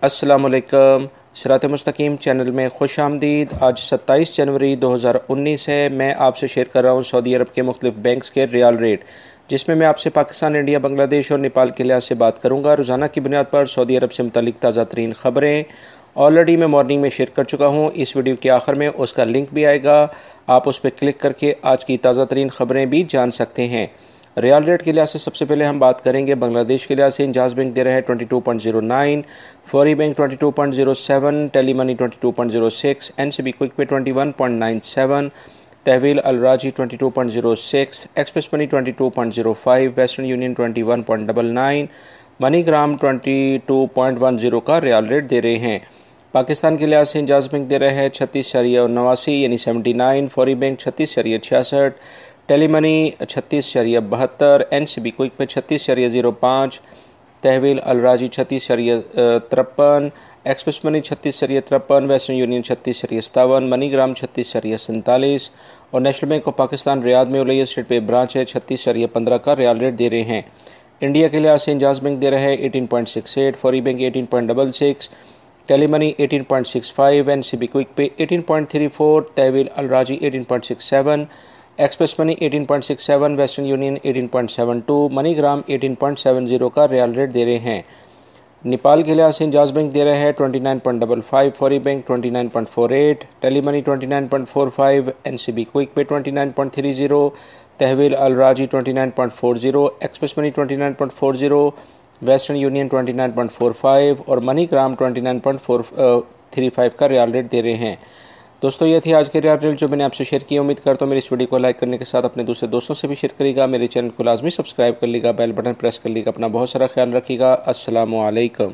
अस्सलामुअलैकुम। सिरात मुस्तकीम चैनल में खुश आमदीद। आज 27 जनवरी 2019 है। मैं आपसे शेयर कर रहा हूँ सऊदी अरब के मुख्तलिफ बैंक्स के रियाल रेट, जिसमें मैं आपसे पाकिस्तान, इंडिया, बांग्लादेश और नेपाल के लिहाज से बात करूँगा। रोज़ाना की बुनियाद पर सऊदी अरब से मुतल्लिक ताज़ा तरीन ख़बरें ऑलरेडी मैं मॉर्निंग में शेयर कर चुका हूँ। इस वीडियो के आखिर में उसका लिंक भी आएगा, आप उस पर क्लिक करके आज की ताज़ा तरीन ख़बरें भी जान सकते हैं। रियाल रेट के लिहाज से सबसे पहले हम बात करेंगे बांग्लादेश के लिहाज से। इंजाज बैंक दे रहा है 22.09, Fawri bank 22.07, tele money 22.06, NCB quick pay 21.97, Tahweel Alrajhi 22.06, express money 22.05, western union 21.99, MoneyGram 22.10 का रियाल रेट दे रहे हैं। पाकिस्तान के लिहाज से इंजाज बैंक दे रहा है 36.89 यानी 79, Fawri bank 36.66, tele money 36.72, NCB quick pay 36.05, Tahweel Alrajhi 36.53, express money 36.53, western union 36.57, MoneyGram 36.47 और national bank of Pakistan Riyadh में उलैया स्ट्रीट पे ब्रांच है 36.15 का रियाल रेट दे रहे हैं। इंडिया के लिहाज से इंजाज बैंक दे रहा है 18.68, Fawri bank 18.66, tele money 18.65, NCB quick pay 18.34, Tahweel Alrajhi 18.67, express money 18.67, western union 18.72, MoneyGram 18.70 का रियाल रेट दे रहे हैं। नेपाल के लिहाज से इंजाज बैंक दे रहा है 29.55, Fawri bank 29.48, tele money 29.45, NCB quick pay 29.30, Tahweel Alrajhi 29.40, express money 29.40, western union 29.45 और मनीग्राम 29.35 का रियाल रेट दे रहे हैं। दोस्तों, ये थी आज के रियाल रेट जो मैंने आपसे शेयर किया। उम्मीद करता हूँ मेरी इस वीडियो को लाइक करने के साथ अपने दूसरे दोस्तों से भी शेयर करिएगा। मेरे चैनल को लाजमी सब्सक्राइब कर लीजिएगा, बेल बटन प्रेस कर लीजिएगा। अपना बहुत सारा ख्याल रखिएगा। अस्सलामु अलैकुम।